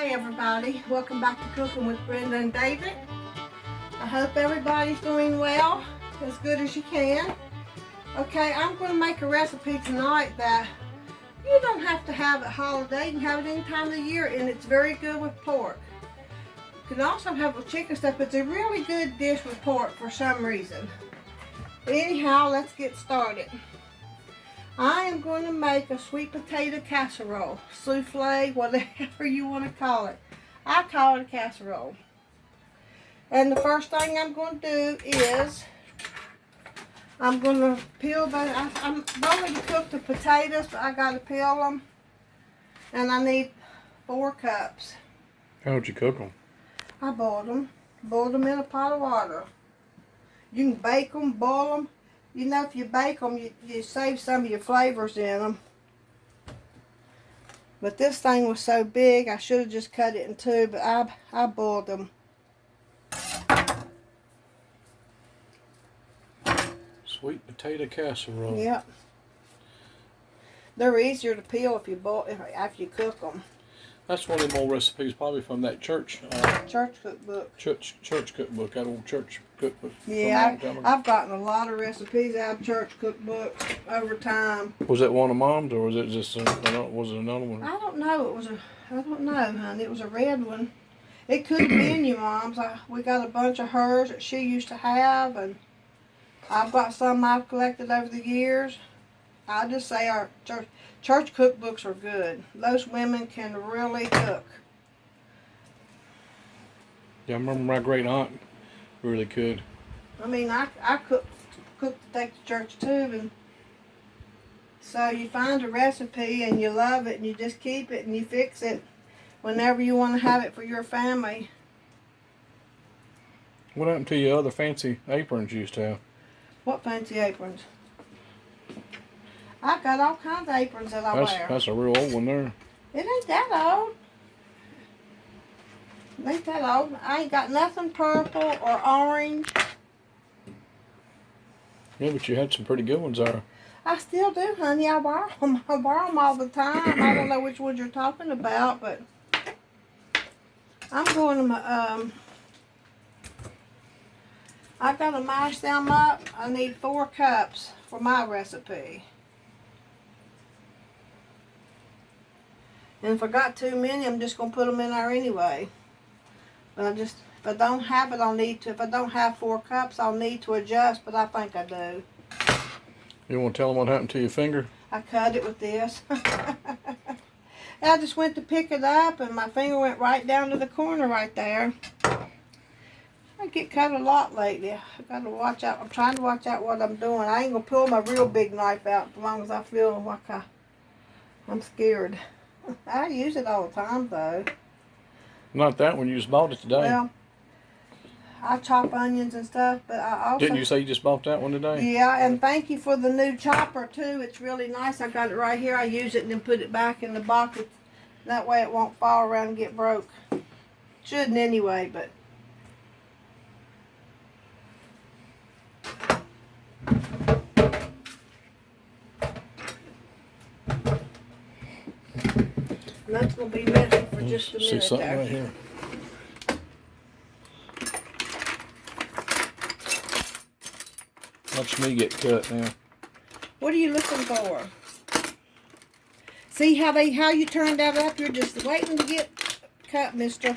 Hi everybody, welcome back to Cooking with Brenda and David. I hope everybody's doing well, as good as you can. Okay, I'm going to make a recipe tonight that you don't have to have at holiday. You can have it any time of the year, and it's very good with pork. You can also have with chicken stuff, but it's a really good dish with pork for some reason. But anyhow, let's get started. I am going to make a sweet potato casserole, souffle, whatever you want to call it. I call it a casserole. And the first thing I'm going to do is I'm going to peel I'm already cooked the potatoes, but I got to peel them. And I need 4 cups. How would you cook them? I boiled them in a pot of water. You can bake them, boil them. You know, if you bake them, you save some of your flavors in them. But this thing was so big, I should have just cut it in 2, but I boiled them. Sweet potato casserole. Yep. They're easier to peel if you after you cook them. That's one of the old recipes, probably from that church cookbook. Church cookbook, that old church cookbook. Yeah, I've gotten a lot of recipes out of church cookbooks over time. Was that one of Mom's, or was it just was it another one? I don't know. I don't know, honey. It was a red one. It could have been your mom's. We got a bunch of hers that she used to have, and I've got some I've collected over the years. I just say our church cookbooks are good. Those women can really cook. Yeah, I remember my great aunt really could. I mean, I cook to take to church too, and so you find a recipe and you love it and you just keep it and you fix it whenever you want to have it for your family. What happened to your other fancy aprons you used to have? What fancy aprons? I got all kinds of aprons that I wear. That's a real old one there. It ain't that old. It ain't that old. I ain't got nothing purple or orange. Yeah, but you had some pretty good ones there. I still do, honey. I wear them. I wear them all the time. I don't know which ones you're talking about, but I'm going to, I got to mash them up. I need 4 cups for my recipe. And if I got too many, I'm just going to put them in there anyway. But if I don't have it, I'll need to. If I don't have 4 cups, I'll need to adjust, but I think I do. You want to tell them what happened to your finger? I cut it with this. I just went to pick it up, and my finger went right down to the corner right there. I get cut a lot lately. I got to watch out. I'm trying to watch out what I'm doing. I ain't going to pull my real big knife out as long as I feel like I'm scared. I use it all the time, though. Not that one. You just bought it today. Well, I chop onions and stuff, but I also... Didn't you say you just bought that one today? Yeah, and thank you for the new chopper, too. It's really nice. I got it right here. I use it and then put it back in the box. That way it won't fall around and get broke. Shouldn't anyway, but... That's going to be messy for just a minute. See something there. right here. Watch me get cut now. What are you looking for? See how you turned that up? You're just waiting to get cut, mister.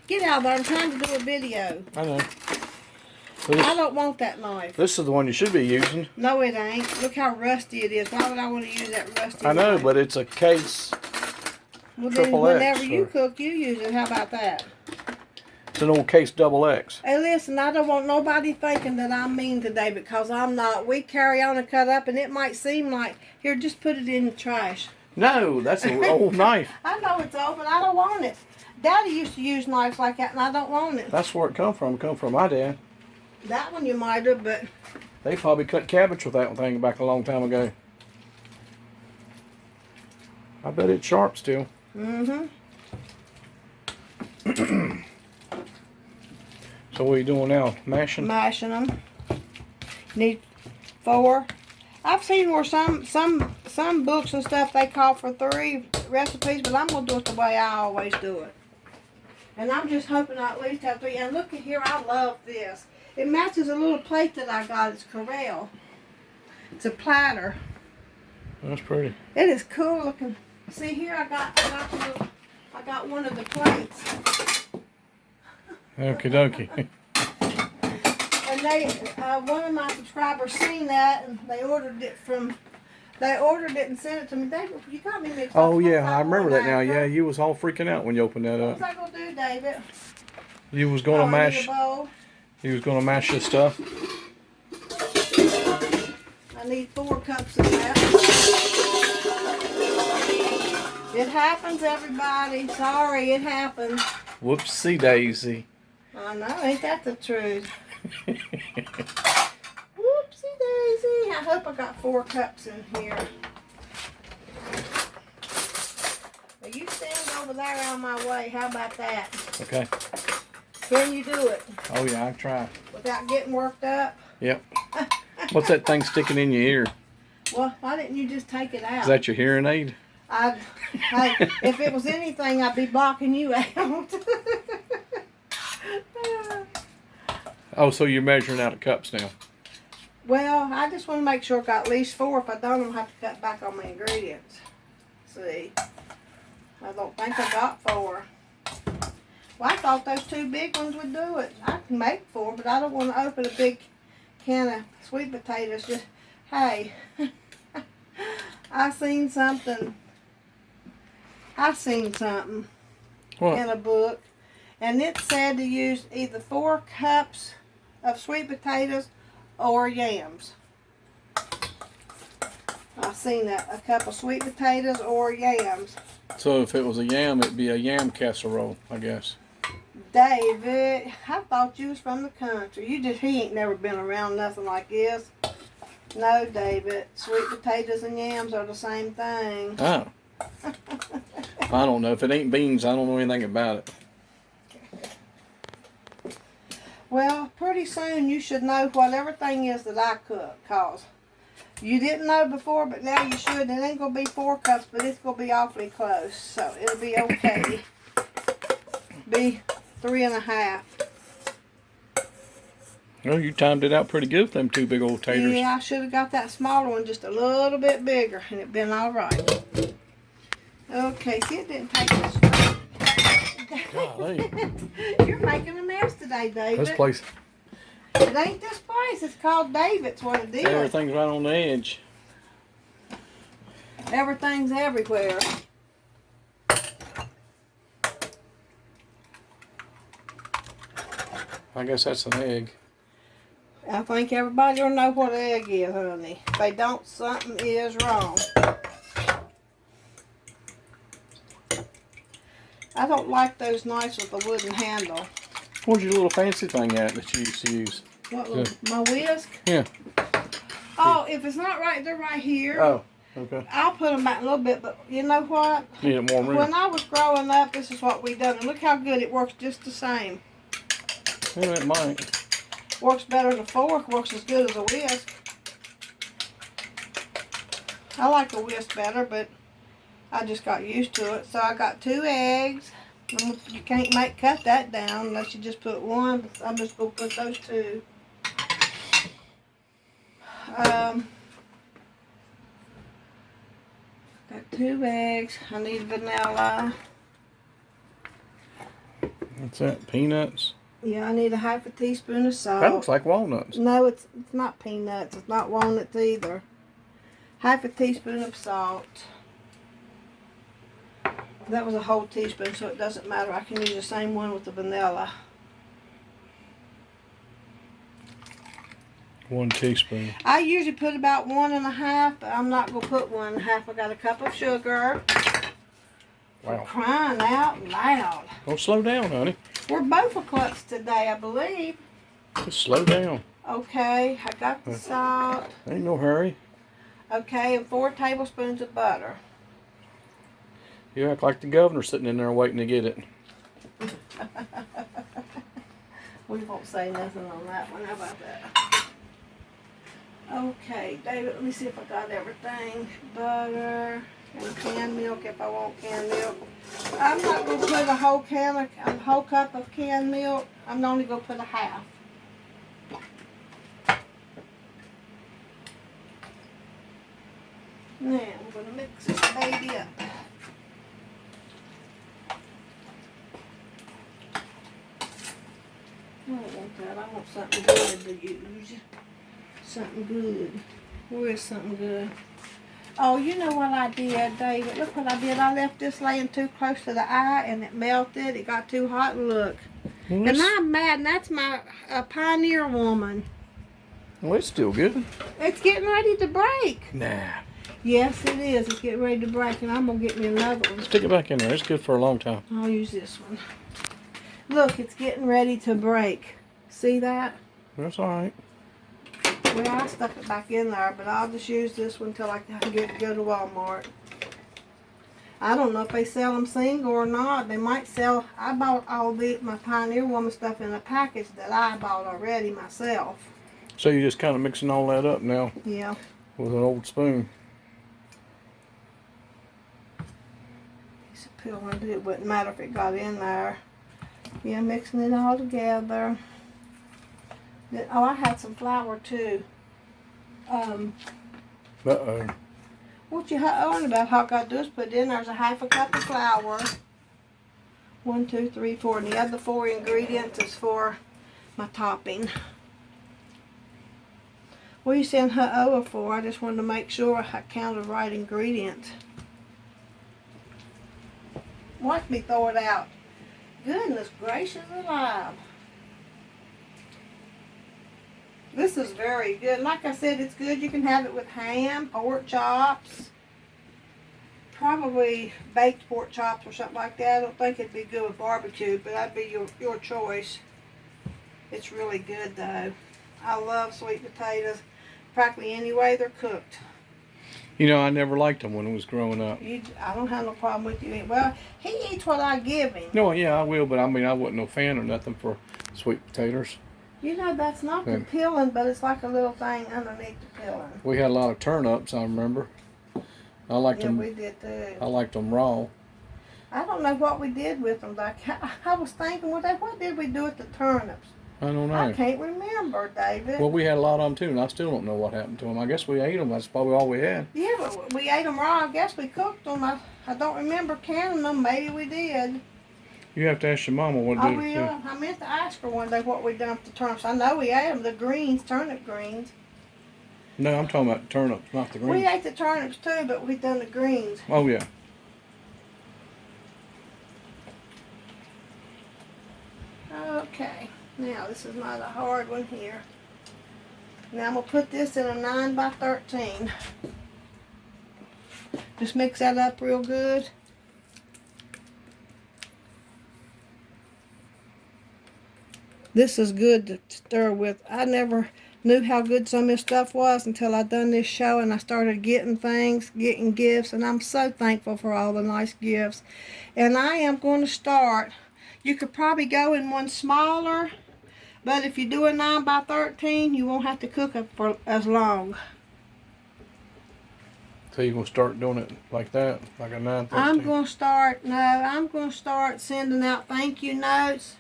Get out of there. I'm trying to do a video. I know. I don't want that knife. This is the one you should be using. No, it ain't. Look how rusty it is. Why would I want to use that rusty I know, knife? but it's a case. Well, then whenever you cook, you use it. How about that? It's an old case XX. Hey, listen, I don't want nobody thinking that I'm mean today, because I'm not. We carry on and cut up, and it might seem like, here, just put it in the trash. No, that's an old knife. I know it's old, but I don't want it. Daddy used to use knives like that, and I don't want it. That's where it come from. It come from my dad. That one you might have, but... They probably cut cabbage with that thing back a long time ago. I bet it's sharp still. Mm-hmm. So what are you doing now? Mashing? Mashing them. Need 4. I've seen where some books and stuff they call for 3 recipes, but I'm gonna do it the way I always do it. And I'm just hoping I at least have 3. And look at here, I love this. It matches a little plate that I got. It's casserole. It's a platter. That's pretty. It is cool looking. See here, I got one of the plates. Okie dokie. And they, one of my subscribers seen that, and they ordered it and sent it to me. David, you got me mixed up. Oh yeah, I remember that now. Yeah, you was all freaking out when you opened that What was up. I gonna do, David? You was gonna I need mash. a bowl. You was gonna mash this stuff. I need 4 cups of that. It happens, everybody. Sorry, it happens. Whoopsie daisy. I know, ain't that the truth? Whoopsie daisy. I hope I got 4 cups in here. Well, you stand over there out of my way. How about that? Okay. Can you do it Oh yeah, I can try. without getting worked up? Yep. What's that thing sticking in your ear? Well, why didn't you just take it out? Is that your hearing aid? Hey, if it was anything, I'd be blocking you out. Oh, so you're measuring out of cups now. Well, I just want to make sure I got at least 4. If I don't, I'll have to cut back on my ingredients. See? I don't think I got 4. Well, I thought those 2 big ones would do it. I can make 4, but I don't want to open a big can of sweet potatoes. Just, hey, I seen something What? in a book, and it said to use either 4 cups of sweet potatoes or yams. I seen that, a cup of sweet potatoes or yams. So if it was a yam, it'd be a yam casserole, I guess. David, I thought you was from the country. He ain't never been around nothing like this. No, David, sweet potatoes and yams are the same thing. Oh. I don't know. If it ain't beans, I don't know anything about it. Well, pretty soon you should know what everything is that I cook, cause you didn't know before, but now you should. It ain't gonna be 4 cups, but it's gonna be awfully close, so it'll be okay. Be 3.5. Well, you timed it out pretty good with them 2 big old taters. Yeah, I should have got that smaller one just a little bit bigger, and it'd been all right. Okay, see, it didn't take this. Golly. You're making a mess today, David. This place, It ain't this place. It's called David's. What it is. everything's right on the edge. Everything's everywhere. I guess that's an egg. I think everybody will know what an egg is, honey. If they don't, something is wrong. I don't like those knives with the wooden handle. Where's your little fancy thing at that you used to use? What, my whisk? Yeah. Oh, if it's not right, they're right here. Oh, okay. I'll put them back a little bit, but you know what? Need it more room. When I was growing up, this is what we done. And look how good it works just the same. Yeah, it might. Works better than a fork, works as good as a whisk. I like a whisk better, but I just got used to it. So I got 2 eggs. You can't cut that down unless you just put 1. But I'm just going to put those 2. Got 2 eggs. I need vanilla. What's that? Peanuts? Yeah, I need a 1/2 teaspoon of salt. That looks like walnuts. No, it's not peanuts. It's not walnuts either. 1/2 teaspoon of salt. That was a whole teaspoon, so it doesn't matter. I can use the same one with the vanilla. 1 teaspoon. I usually put about 1.5, but I'm not going to put 1.5. I got a cup of sugar. Wow. Crying out loud. Don't slow down, honey. We're both a klutz today, I believe. Just slow down. Okay, I got the salt. Ain't no hurry. Okay, and 4 tablespoons of butter. You act like the governor sitting in there waiting to get it. We won't say nothing on that one. How about that? Okay, David, let me see if I got everything. Butter and canned milk if I want canned milk. I'm not going to put a whole cup of canned milk. I'm only going to put a half. Now, I'm going to mix this baby up. I don't want that. I want something good to use. Something good. Where is something good? Oh, you know what I did, David? Look what I did. I left this laying too close to the eye and it melted. It got too hot and look. Well, And I'm mad, and that's my Pioneer woman. well, it's still good. It's getting ready to break. Nah. Yes, it is. It's getting ready to break, and I'm going to get me another one. Stick it back in there. It's good for a long time. I'll use this one. Look, it's getting ready to break. See that? That's all right. Well, I stuck it back in there, but I'll just use this one until I can go to Walmart. I don't know if they sell them single or not. They might sell. I bought all my Pioneer Woman stuff in a package that I bought already myself. So you're just kind of mixing all that up now. Yeah. With an old spoon. Piece of pill, it wouldn't matter if it got in there. Yeah, mixing it all together. Oh, I had some flour too. Uh-oh. What you on about? All I got to do is put in there's a half a cup of flour. 1, 2, 3, 4. And the other 4 ingredients is for my topping. What are you saying over for? I just wanted to make sure I counted the right ingredient. Watch me throw it out. Goodness gracious alive. This is very good. Like I said, it's good. You can have it with ham, pork chops, probably baked pork chops or something like that. I don't think it'd be good with barbecue, but that'd be your choice. It's really good though. I love sweet potatoes practically any way they're cooked. You know, I never liked them when I was growing up. I don't have no problem with you eating. Well, he eats what I give him. No, yeah, I will, but I mean, I wasn't no fan or nothing for sweet potatoes. You know, that's not the peeling, but it's like a little thing underneath the peeling. We had a lot of turnips, I remember. I liked them. Yeah, we did too. I liked them raw. I don't know what we did with them. Like, I was thinking, what did we do with the turnips? I don't know. I can't remember, David. Well, we had a lot of them too, and I still don't know what happened to them. I guess we ate them. That's probably all we had. Yeah, but we ate them raw. I guess we cooked them. I don't remember canning them. Maybe we did. You have to ask your mama what I did. will. Yeah. I meant to ask her one day what we done with the turnips. I know we ate them, the greens, turnip greens. No, I'm talking about the turnips, not the greens. We ate the turnips too, but we done the greens. Oh, yeah. Okay. Now, this is not a hard one here. Now, I'm going to put this in a 9 by 13. Just mix that up real good. This is good to stir with. I never knew how good some of this stuff was until I done this show and I started getting things, getting gifts, and I'm so thankful for all the nice gifts. And I am going to start. You could probably go in one smaller, but if you do a 9 by 13, you won't have to cook it for as long. So you're going to start doing it like that, like a 9-13? I'm going to start sending out thank you notes.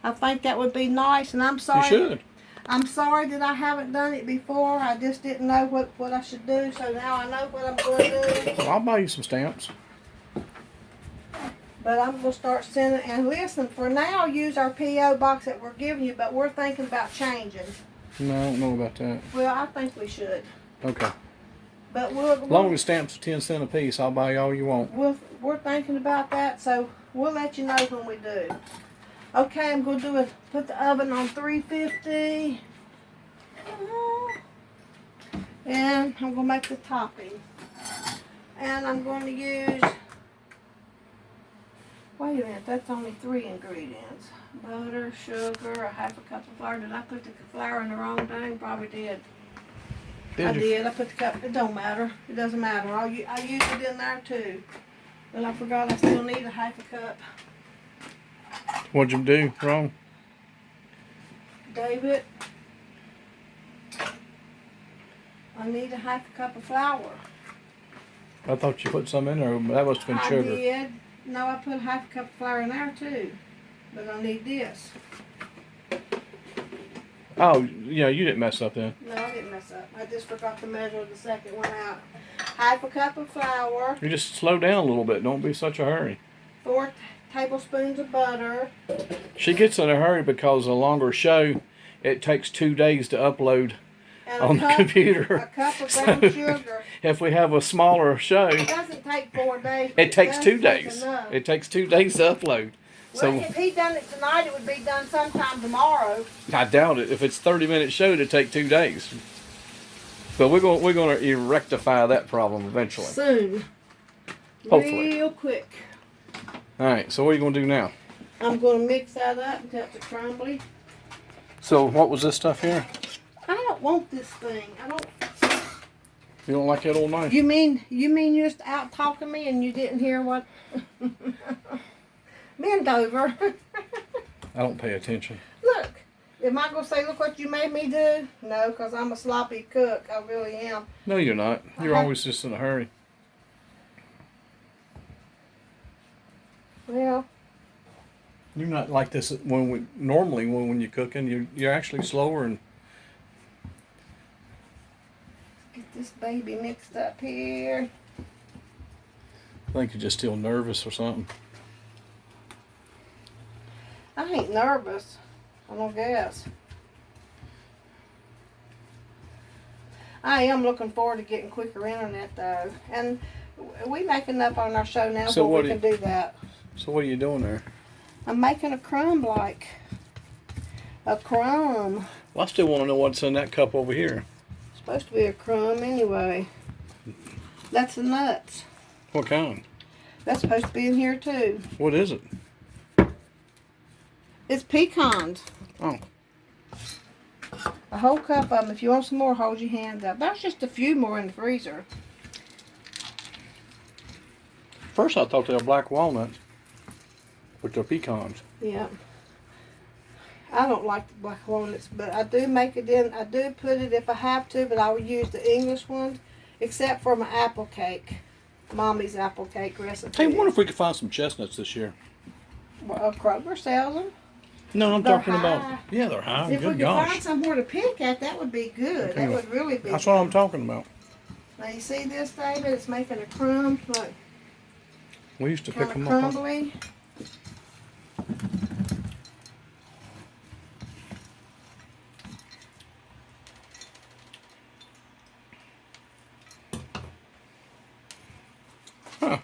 I think that would be nice, and I'm sorry. You should. I'm sorry that I haven't done it before. I just didn't know what I should do, so now I know what I'm going to do. I'll buy you some stamps. But I'm going to start sending, and listen, for now, use our P.O. box that we're giving you, but we're thinking about changing. No, I don't know about that. Well, I think we should. Okay. But As long as stamps are 10 cents a piece, I'll buy you all you want. We're thinking about that, so we'll let you know when we do. Okay, I'm going to put the oven on 350. And I'm going to make the topping. And I'm going to use, wait a minute, that's only 3 ingredients. Butter, sugar, a half a cup of flour. Did I put the flour in the wrong thing? Probably did. I did. I put the cup. It don't matter. It doesn't matter. I use it in there too. But I forgot I still need a half a cup. What'd you do wrong? David, I need a half a cup of flour. I thought you put some in there, but that must have been I sugar. did. No, I put half a cup of flour in there too. But I need this. Oh, yeah, you didn't mess up then. No, I didn't mess up. I just forgot to measure the second one out. Half a cup of flour. You just slow down a little bit. Don't be such a hurry. 4 tablespoons of butter. She gets in a hurry because a longer show, it takes 2 days to upload And on the computer. A cup of brown sugar. If we have a smaller show, It doesn't take 4 days. it takes does 2 take days. enough. It takes 2 days to upload. Well, So if he done it tonight, it would be done sometime tomorrow. I doubt it. If it's 30-minute show, it'd take 2 days. But we're going to rectify that problem eventually. Soon. Hopefully. Real quick. All right. So what are you going to do now? I'm going to mix that up until it's crumbly. So what was this stuff here? I don't want this thing. I don't. You don't like that old knife? You mean you're just out talking me and you didn't hear what? Bend over. I don't pay attention. Look. Am I going to say, look what you made me do? No, because I'm a sloppy cook. I really am. No, you're not. You're always just in a hurry. Well, You're not like this normally when you're cooking. You're actually slower and. get this baby mixed up here. I think you're just still nervous or something. I ain't nervous. I don't guess. I am looking forward to getting quicker internet though. And we make enough on our show now So where we can do that. So what are you doing there? I'm making a crumb like a crumb. Well, I still want to know what's in that cup over here. It's supposed to be a crumb anyway. That's the nuts. What kind? That's supposed to be in here too. What is it? It's pecans. Oh. A whole cup of them. If you want some more, hold your hands up. There's just a few more in the freezer. First I thought they were black walnuts, but they're pecans. Yeah. I don't like the black walnuts, but I do make it in. I do put it if I have to, but I will use the English ones, except for my apple cake. Mommy's apple cake recipe. Hey, I wonder if we could find some chestnuts this year. Well, Kroger sells them. No, I'm They're talking high. about. Yeah, they're high. If we Good could gosh. find somewhere to pick at, that would be good. Okay. That would really be That's good. what I'm talking about. Now you see this, David? It's making a crumb. Look, We used to pick kind of them up. crumbly. Huh.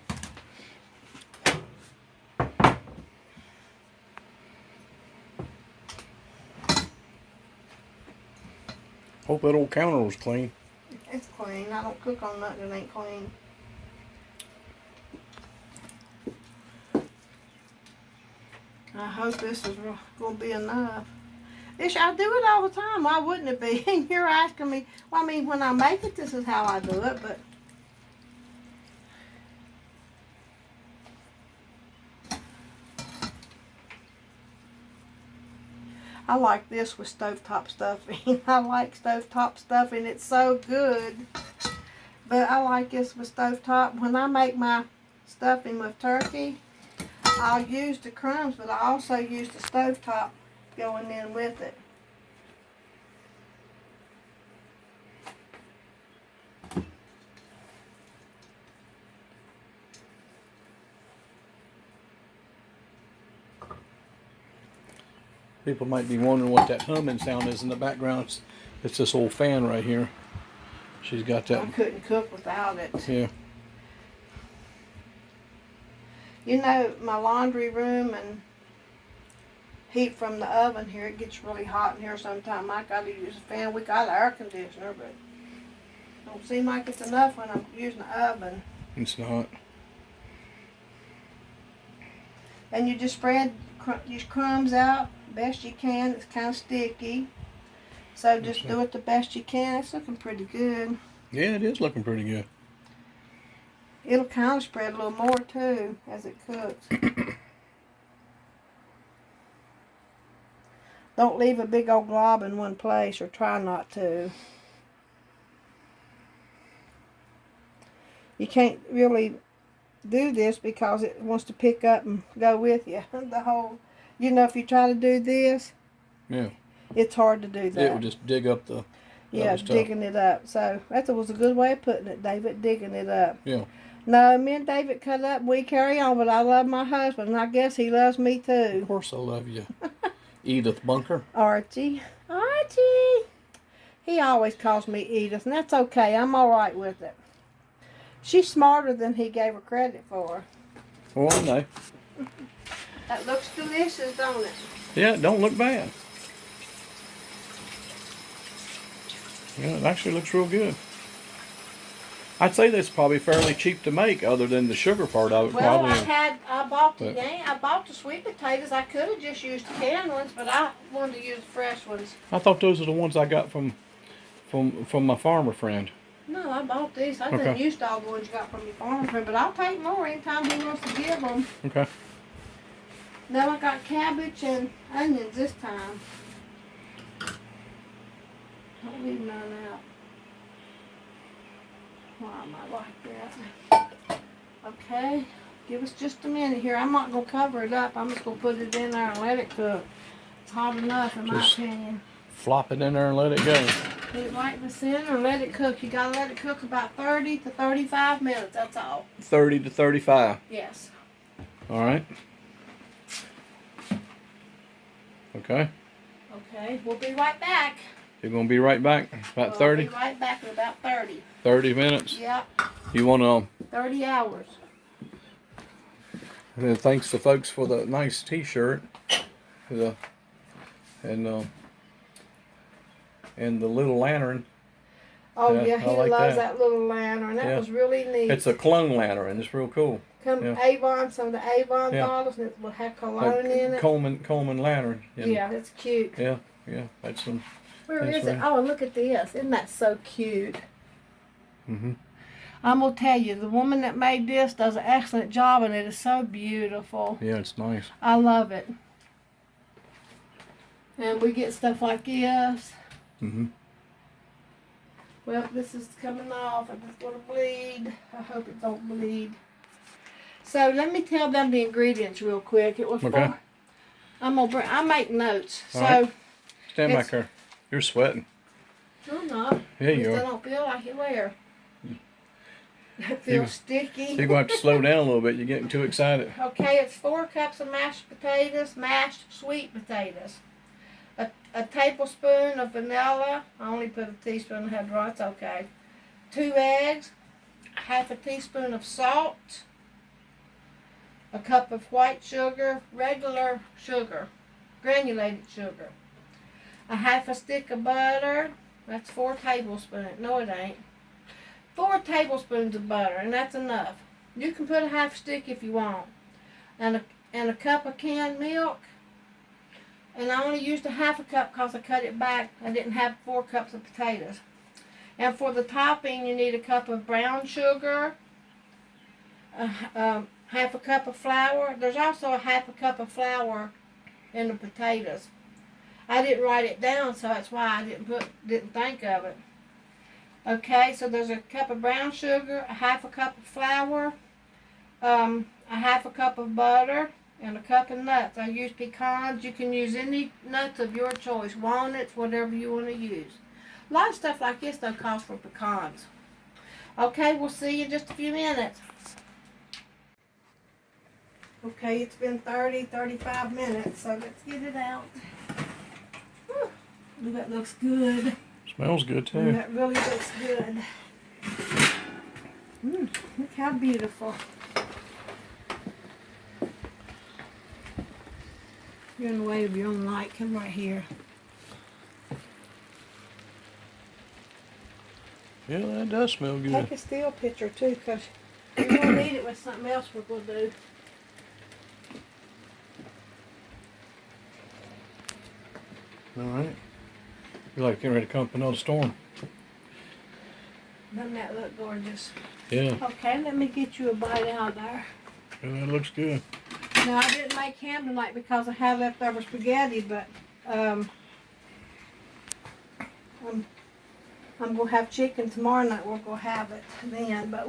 Hope that old counter was clean. It's clean. I don't cook on nothing that ain't clean. I hope this is going to be enough. I do it all the time. Why wouldn't it be? And you're asking me, well, I mean, when I make it, this is how I do it, but I like this with stovetop stuffing. I like stovetop stuffing. It's so good. But I like this with stovetop. When I make my stuffing with turkey, I'll use the crumbs, but I also use the stovetop going in with it. People might be wondering what that humming sound is in the background. It's this old fan right here. She's got that. I couldn't cook without it. Yeah. You know, my laundry room and heat from the oven here, it gets really hot in here sometimes. I gotta use a fan. We got an air conditioner, but it don't seem like it's enough when I'm using the oven. It's not. And you just spread these crumbs out best you can. It's kind of sticky. So just do it the best you can. It's looking pretty good. Yeah, it is looking pretty good. It'll kind of spread a little more too as it cooks. Don't leave a big old glob in one place, or try not to. you can't really do this because it wants to pick up and go with you. The whole, if you try to do this, Yeah. it's hard to do that. It would just dig up the other stuff. Digging it up. So that was a good way of putting it, David, digging it up. Yeah. No, me and David cut up and we carry on, but I love my husband, and I guess he loves me too. Of course I love you. Edith Bunker. Archie. He always calls me Edith, and that's okay. I'm all right with it. She's smarter than he gave her credit for. Well, I know. That looks delicious, don't it? Yeah, it don't look bad. Yeah, it actually looks real good. I'd say that's probably fairly cheap to make, other than the sugar part of it. Well, probably. I bought the sweet potatoes. I could have just used the canned ones, but I wanted to use the fresh ones. I thought those are the ones I got from my farmer friend. No, I bought these. I didn't use all the ones you got from your farmer friend, but I'll take more anytime he wants to give them. Okay. Now I got cabbage and onions this time. Don't leave none out. Why am I like that? Okay, give us just a minute here. I'm not going to cover it up. I'm just going to put it in there and let it cook. It's hot enough in my opinion. Flop it in there and let it go. Put it right in the center and let it cook. You got to let it cook about 30 to 35 minutes. That's all. 30 to 35. Yes. All right. Okay. Okay, we'll be right back. You're going to be right back? About 30? We'll be right back in about 30. 30 minutes? Yep. You want to... 30 hours. And thanks to folks for the nice T-shirt. And the little lantern. Oh yeah, he like loves that little lantern. That was really neat. It's a cologne lantern. It's real cool. Avon, some of the Avon bottles, and it will have cologne in it. Coleman lantern. Yeah, it's cute. Yeah, that's some. Where is it? Oh, look at this. Isn't that so cute? Mhm. I'm gonna tell you, the woman that made this does an excellent job, and it is so beautiful. Yeah, it's nice. I love it. And we get stuff like this. Mhm. Well, this is coming off, and it's gonna bleed. I hope it don't bleed. So let me tell them the ingredients real quick. It was for. I make notes. All right. Stand back there. You're sweating. No, I'm not. Yeah, you are. I don't feel like it where. I feel sticky. You're going to have to slow down a little bit. You're getting too excited. Okay, it's 4 cups of mashed potatoes, mashed sweet potatoes. A tablespoon of vanilla. I only put a teaspoon and had raw. It's okay. 2 eggs. Half a teaspoon of salt. A cup of white sugar, regular sugar, granulated sugar. A half a stick of butter. That's 4 tablespoons. No, it ain't. 4 tablespoons of butter, and that's enough. You can put a half stick if you want. And a cup of canned milk. And I only used a half a cup because I cut it back. I didn't have 4 cups of potatoes. And for the topping, you need a cup of brown sugar, half a cup of flour. There's also a half a cup of flour in the potatoes. I didn't write it down, so that's why I didn't think of it. Okay, so there's a cup of brown sugar, a half a cup of flour, a half a cup of butter, and a cup of nuts. I use pecans. You can use any nuts of your choice, walnuts, whatever you want to use. A lot of stuff like this though calls for pecans. Okay, we'll see you in just a few minutes. Okay, it's been 35 minutes, so let's get it out. Ooh, that looks good. Smells good too. That really looks good. Look how beautiful. You're in the way of your own light. Come right here. Yeah, that does smell good. Take a still picture too, because you're going to need it with something else we're going to do. All right. You're like getting ready to come up another storm. Doesn't that look gorgeous? Yeah. Okay, let me get you a bite out there. Yeah, that looks good. Now, I didn't make ham tonight because I had leftover spaghetti, but I'm going to have chicken tomorrow night. We're going to have it then, but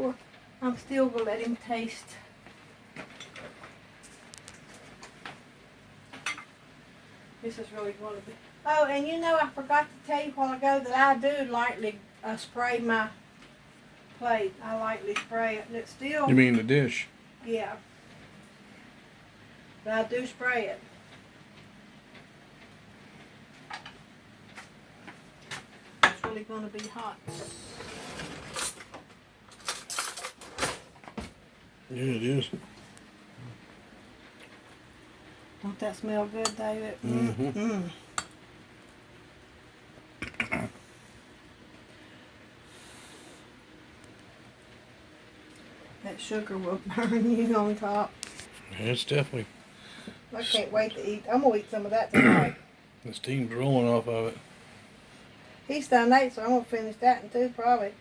I'm still gonna let him taste. This is really going to be. Oh, and you know, I forgot to tell you a while ago that I do lightly spray my plate. I lightly spray it, and it's still. You mean the dish? Yeah. But I do spray it. It's really going to be hot. Yeah, it is. Don't that smell good, David? Mm-hmm. That sugar will burn you on top. It's definitely. I can't wait to eat. I'm going to eat some of that tonight. The steam's rolling off of it. He's done 8, so I'm going to finish that in 2 probably.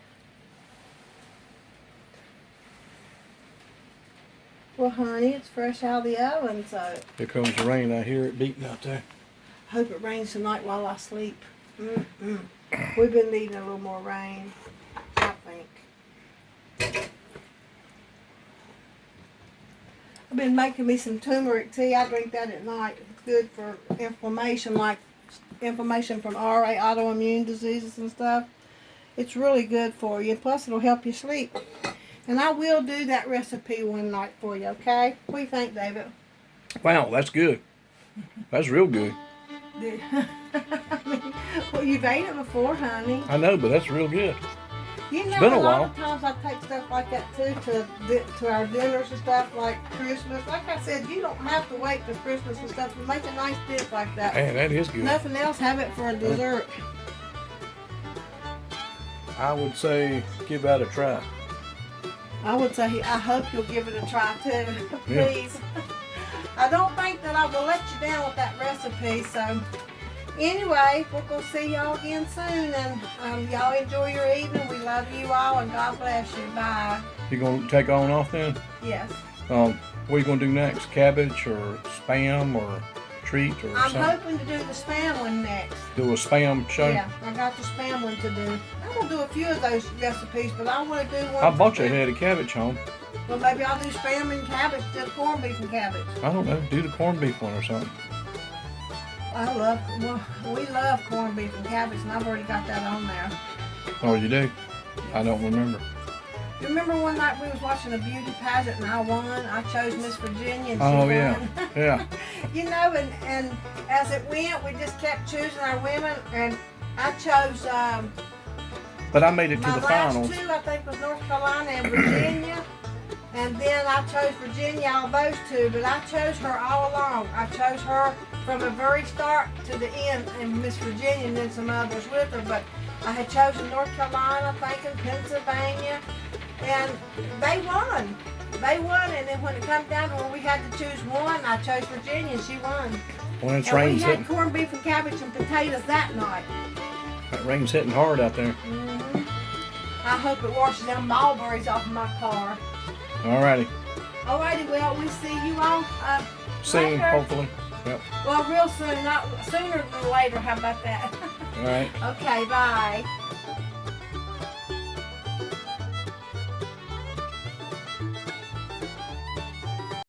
Well, honey, it's fresh out of the oven, so. Here comes the rain. I hear it beating out there. Hope it rains tonight while I sleep. We've been needing a little more rain, I think. I've been making me some turmeric tea. I drink that at night. It's good for inflammation, like inflammation from RA, autoimmune diseases and stuff. It's really good for you. Plus, it'll help you sleep. And I will do that recipe one night for you, okay? What do you think, David? Wow, that's good. That's real good. Well, you've ate it before, honey. I know, but that's real good. You know, been a lot while. of times I take stuff like that too to our dinners and stuff like Christmas. Like I said, you don't have to wait for Christmas and stuff to make a nice dish like that. Man, that is good. Nothing else, have it for a dessert. I would say give that a try. I would say I hope you'll give it a try too. Please. Yeah. I don't think that I will let you down with that recipe. So anyway, we're going to see y'all again soon. And y'all enjoy your evening. We love you all and God bless you. Bye. You going to take on off then? Yes. What are you going to do next? Cabbage or Spam or treat or I'm something? hoping to do the Spam one next. Do a Spam show? Yeah, I got the Spam one to do. I'm going to do a few of those recipes, but I want to do one. I bought you a head of cabbage home. Well, maybe I'll do Spam and cabbage instead of corned beef and cabbage. I don't know. Do the corned beef one or something. We love corned beef and cabbage, and I've already got that on there. Oh, you do? I don't remember. You remember one night we was watching a beauty pageant and I won? I chose Miss Virginia and she Oh, won. yeah. Yeah. You know, and as it went, we just kept choosing our women, and I chose But I made it to my the last finals. 2, I think, was North Carolina and Virginia. And then I chose Virginia out of those 2, but I chose her all along. I chose her from the very start to the end, and Miss Virginia and then some others with her. But I had chosen North Carolina, I think, and Pennsylvania, and they won. They won, and then when it came down to where we had to choose one, I chose Virginia, and she won. Well, it's And we rain's had hitting. corned beef and cabbage and potatoes that night. That rain's hitting hard out there. I hope it washes them mulberries off of my car. Alrighty. Alrighty, well, we see you all Soon, later. hopefully. Yep. Well, real soon, not sooner than later. How about that? All right. Okay, bye.